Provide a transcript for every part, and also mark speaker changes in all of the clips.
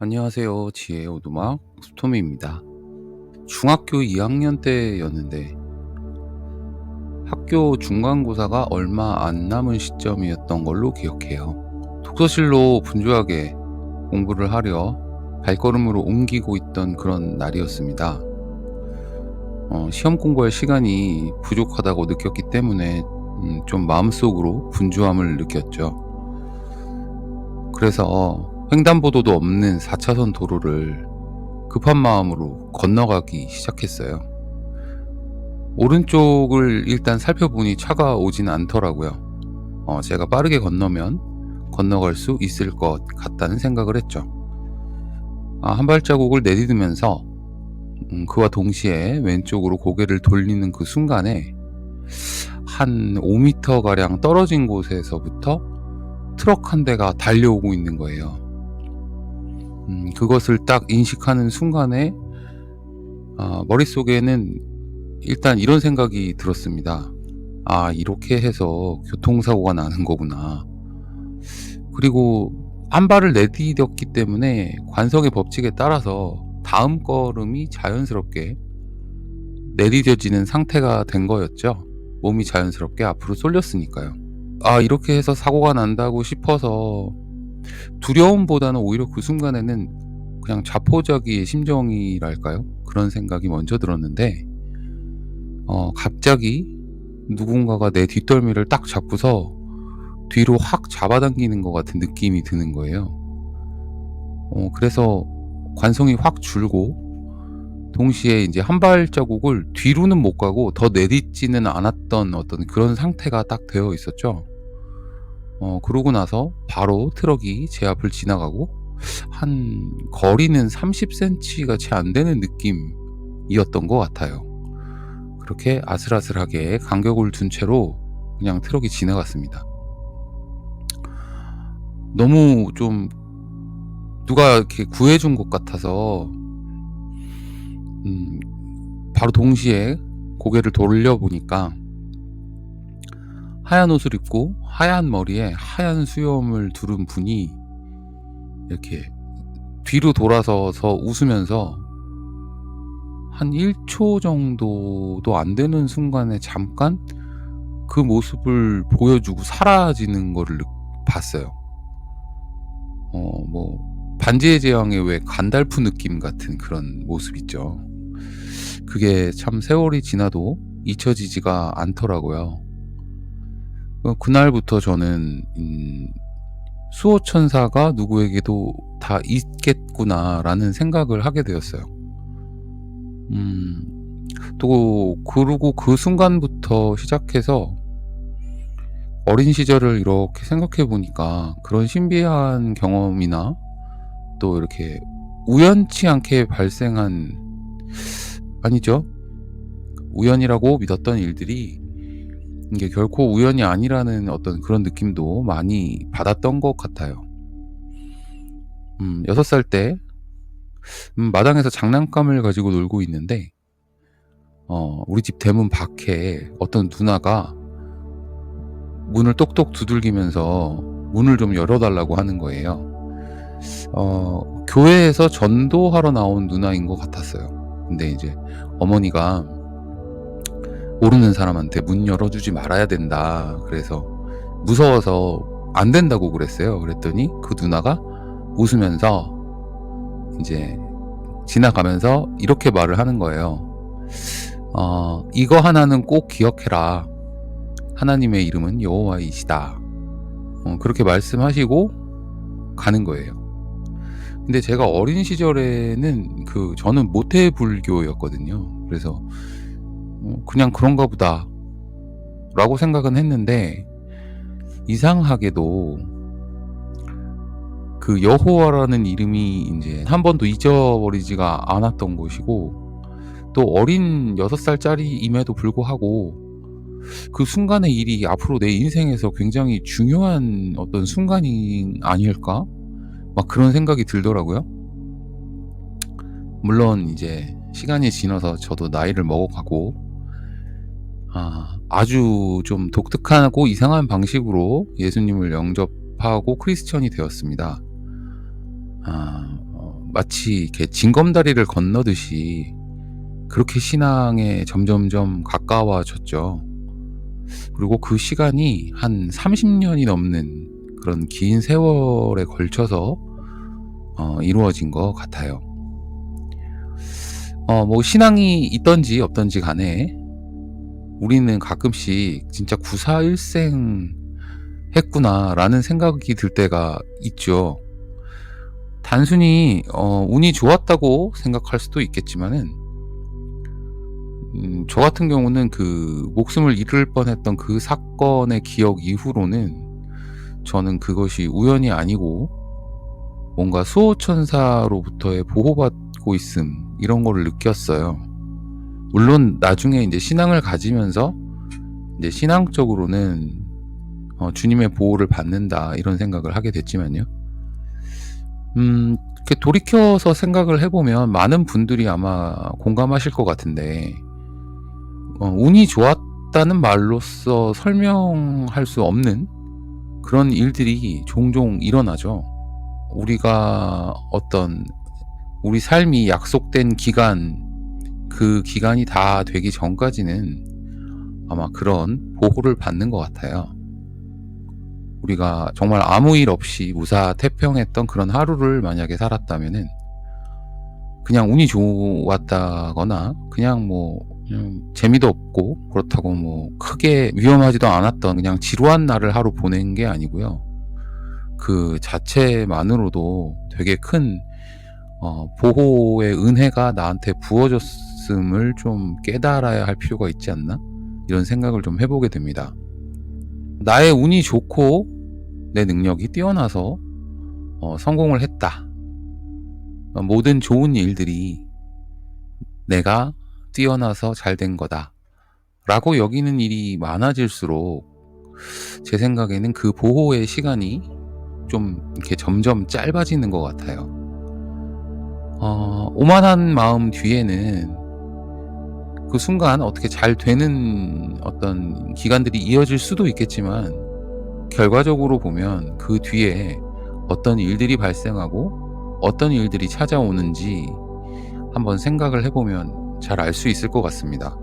Speaker 1: 안녕하세요. 지혜의 오두막 스토미입니다. 중학교 2학년 때였는데 학교 중간고사가 얼마 안 남은 시점이었던 걸로 기억해요. 독서실로 분주하게 공부를 하려 발걸음으로 옮기고 있던 그런 날이었습니다. 시험 공부할 시간이 부족하다고 느꼈기 때문에 좀 마음속으로 분주함을 느꼈죠. 그래서 횡단보도도 없는 4차선 도로를 급한 마음으로 건너가기 시작했어요. 오른쪽을 일단 살펴보니 차가 오진 않더라고요. 제가 빠르게 건너면 건너갈 수 있을 것 같다는 생각을 했죠. 한 발자국을 내딛으면서 그와 동시에 왼쪽으로 고개를 돌리는 그 순간에 한 5m 가량 떨어진 곳에서부터 트럭 한 대가 달려오고 있는 거예요. 그것을 딱 인식하는 순간에 머릿속에는 일단 이런 생각이 들었습니다. 이렇게 해서 교통사고가 나는 거구나. 그리고 한 발을 내디뎠기 때문에 관성의 법칙에 따라서 다음 걸음이 자연스럽게 내디뎌지는 상태가 된 거였죠. 몸이 자연스럽게 앞으로 쏠렸으니까요. 이렇게 해서 사고가 난다고 싶어서 두려움보다는 오히려 그 순간에는 그냥 자포자기의 심정이랄까요? 그런 생각이 먼저 들었는데 갑자기 누군가가 내 뒷덜미를 딱 잡고서 뒤로 확 잡아당기는 것 같은 느낌이 드는 거예요. 그래서 관성이 확 줄고 동시에 이제 한 발자국을 뒤로는 못 가고 더 내딛지는 않았던 어떤 그런 상태가 딱 되어 있었죠. 그러고 나서 바로 트럭이 제 앞을 지나가고 한 거리는 30cm가 채 안 되는 느낌이었던 것 같아요. 그렇게 아슬아슬하게 간격을 둔 채로 그냥 트럭이 지나갔습니다. 너무 좀 누가 이렇게 구해준 것 같아서 바로 동시에 고개를 돌려보니까 하얀 옷을 입고 하얀 머리에 하얀 수염을 두른 분이 이렇게 뒤로 돌아서서 웃으면서 한 1초 정도도 안 되는 순간에 잠깐 그 모습을 보여주고 사라지는 거를 봤어요. 반지의 제왕의 왜 간달프 느낌 같은 그런 모습 있죠. 그게 참 세월이 지나도 잊혀지지가 않더라고요. 그날부터 저는 수호천사가 누구에게도 다 있겠구나라는 생각을 하게 되었어요. 또 그러고 그 순간부터 시작해서 어린 시절을 이렇게 생각해 보니까 그런 신비한 경험이나 또 이렇게 우연치 않게 발생한, 아니죠, 우연이라고 믿었던 일들이 이게 결코 우연이 아니라는 어떤 그런 느낌도 많이 받았던 것 같아요. 6살 때 마당에서 장난감을 가지고 놀고 있는데 우리 집 대문 밖에 어떤 누나가 문을 똑똑 두들기면서 문을 좀 열어달라고 하는 거예요. 교회에서 전도하러 나온 누나인 것 같았어요. 근데 이제 어머니가 모르는 사람한테 문 열어주지 말아야 된다, 그래서 무서워서 안 된다고 그랬어요. 그랬더니 그 누나가 웃으면서 이제 지나가면서 이렇게 말을 하는 거예요. 이거 하나는 꼭 기억해라. 하나님의 이름은 여호와이시다. 그렇게 말씀하시고 가는 거예요. 근데 제가 어린 시절에는 저는 모태 불교였거든요. 그래서 그냥 그런가 보다 라고 생각은 했는데, 이상하게도 그 여호와라는 이름이 이제 한 번도 잊어버리지가 않았던 것이고, 또 어린 6살짜리임에도 불구하고 그 순간의 일이 앞으로 내 인생에서 굉장히 중요한 어떤 순간이 아닐까? 막 그런 생각이 들더라고요. 물론 이제 시간이 지나서 저도 나이를 먹어가고 아주 좀 독특하고 이상한 방식으로 예수님을 영접하고 크리스천이 되었습니다. 마치 이렇게 징검다리를 건너듯이 그렇게 신앙에 점점점 가까워졌죠. 그리고 그 시간이 한 30년이 넘는 그런 긴 세월에 걸쳐서 이루어진 것 같아요. 뭐 신앙이 있든지 없든지 간에 우리는 가끔씩 진짜 구사일생 했구나라는 생각이 들 때가 있죠. 단순히 운이 좋았다고 생각할 수도 있겠지만은 저 같은 경우는 그 목숨을 잃을 뻔했던 그 사건의 기억 이후로는 저는 그것이 우연이 아니고 뭔가 수호천사로부터의 보호받고 있음, 이런 거를 느꼈어요. 물론 나중에 이제 신앙을 가지면서 이제 신앙적으로는 주님의 보호를 받는다, 이런 생각을 하게 됐지만요. 이렇게 돌이켜서 생각을 해보면 많은 분들이 아마 공감하실 것 같은데, 운이 좋았다는 말로써 설명할 수 없는 그런 일들이 종종 일어나죠. 우리가 어떤 우리 삶이 약속된 기간, 그 기간이 다 되기 전까지는 아마 그런 보호를 받는 것 같아요. 우리가 정말 아무 일 없이 무사태평했던 그런 하루를 만약에 살았다면은 그냥 운이 좋았다거나 그냥 재미도 없고 그렇다고 뭐 크게 위험하지도 않았던 그냥 지루한 날을 하루 보낸 게 아니고요. 그 자체만으로도 되게 큰 보호의 은혜가 나한테 부어졌음을 좀 깨달아야 할 필요가 있지 않나? 이런 생각을 좀 해보게 됩니다. 나의 운이 좋고 내 능력이 뛰어나서 성공을 했다. 모든 좋은 일들이 내가 뛰어나서 잘 된 거다 라고 여기는 일이 많아질수록 제 생각에는 그 보호의 시간이 좀 이렇게 점점 짧아지는 것 같아요. 오만한 마음 뒤에는 그 순간 어떻게 잘 되는 어떤 기간들이 이어질 수도 있겠지만, 결과적으로 보면 그 뒤에 어떤 일들이 발생하고 어떤 일들이 찾아오는지 한번 생각을 해보면 잘 알 수 있을 것 같습니다.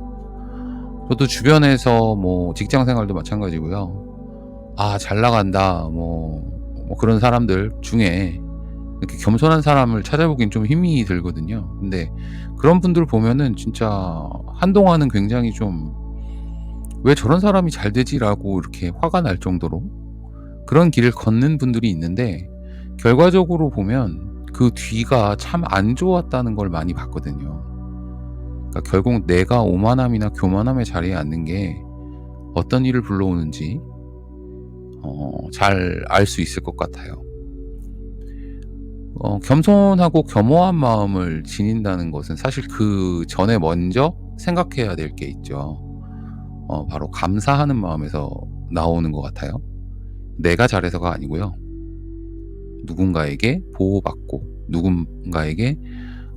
Speaker 1: 저도 주변에서 뭐 직장 생활도 마찬가지고요. 잘 나간다 뭐 그런 사람들 중에 이렇게 겸손한 사람을 찾아보긴 좀 힘이 들거든요. 근데 그런 분들 보면은 진짜 한동안은 굉장히 좀 왜 저런 사람이 잘 되지라고 이렇게 화가 날 정도로 그런 길을 걷는 분들이 있는데, 결과적으로 보면 그 뒤가 참 안 좋았다는 걸 많이 봤거든요. 그러니까 결국 내가 오만함이나 교만함의 자리에 앉는 게 어떤 일을 불러오는지 잘 알 수 있을 것 같아요. 겸손하고 겸허한 마음을 지닌다는 것은 사실 그 전에 먼저 생각해야 될 게 있죠. 바로 감사하는 마음에서 나오는 것 같아요. 내가 잘해서가 아니고요. 누군가에게 보호받고 누군가에게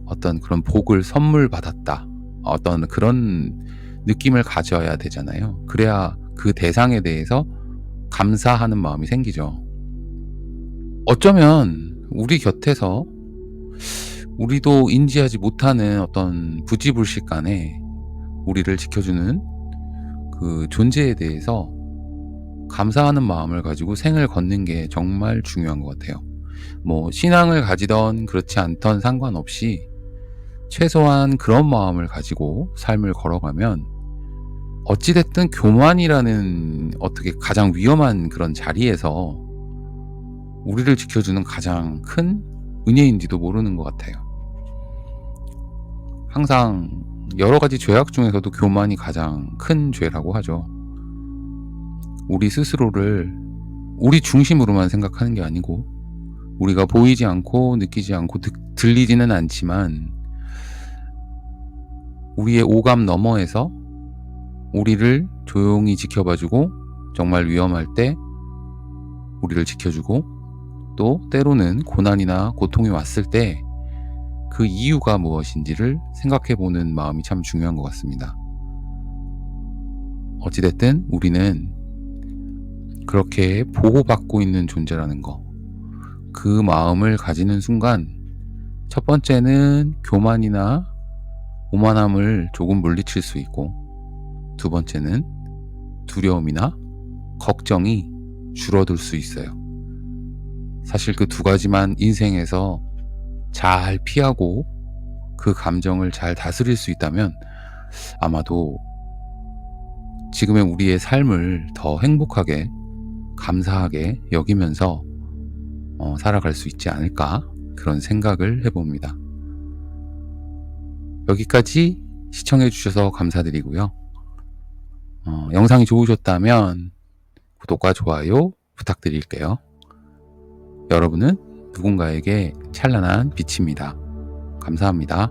Speaker 1: 어떤 그런 복을 선물 받았다, 어떤 그런 느낌을 가져야 되잖아요. 그래야 그 대상에 대해서 감사하는 마음이 생기죠. 어쩌면 우리 곁에서 우리도 인지하지 못하는 어떤 부지불식간에 우리를 지켜주는 그 존재에 대해서 감사하는 마음을 가지고 생을 걷는 게 정말 중요한 것 같아요. 뭐 신앙을 가지던 그렇지 않던 상관없이 최소한 그런 마음을 가지고 삶을 걸어가면 어찌됐든 교만이라는 어떻게 가장 위험한 그런 자리에서 우리를 지켜주는 가장 큰 은혜인지도 모르는 것 같아요. 항상 여러 가지 죄악 중에서도 교만이 가장 큰 죄라고 하죠. 우리 스스로를 우리 중심으로만 생각하는 게 아니고, 우리가 보이지 않고 느끼지 않고 들리지는 않지만 우리의 오감 너머에서 우리를 조용히 지켜봐주고, 정말 위험할 때 우리를 지켜주고, 또 때로는 고난이나 고통이 왔을 때 그 이유가 무엇인지를 생각해보는 마음이 참 중요한 것 같습니다. 어찌됐든 우리는 그렇게 보호받고 있는 존재라는 거, 그 마음을 가지는 순간 첫 번째는 교만이나 오만함을 조금 물리칠 수 있고, 두 번째는 두려움이나 걱정이 줄어들 수 있어요. 사실 그 두 가지만 인생에서 잘 피하고 그 감정을 잘 다스릴 수 있다면 아마도 지금의 우리의 삶을 더 행복하게, 감사하게 여기면서 살아갈 수 있지 않을까, 그런 생각을 해봅니다. 여기까지 시청해 주셔서 감사드리고요. 영상이 좋으셨다면 구독과 좋아요 부탁드릴게요. 여러분은 누군가에게 찬란한 빛입니다. 감사합니다.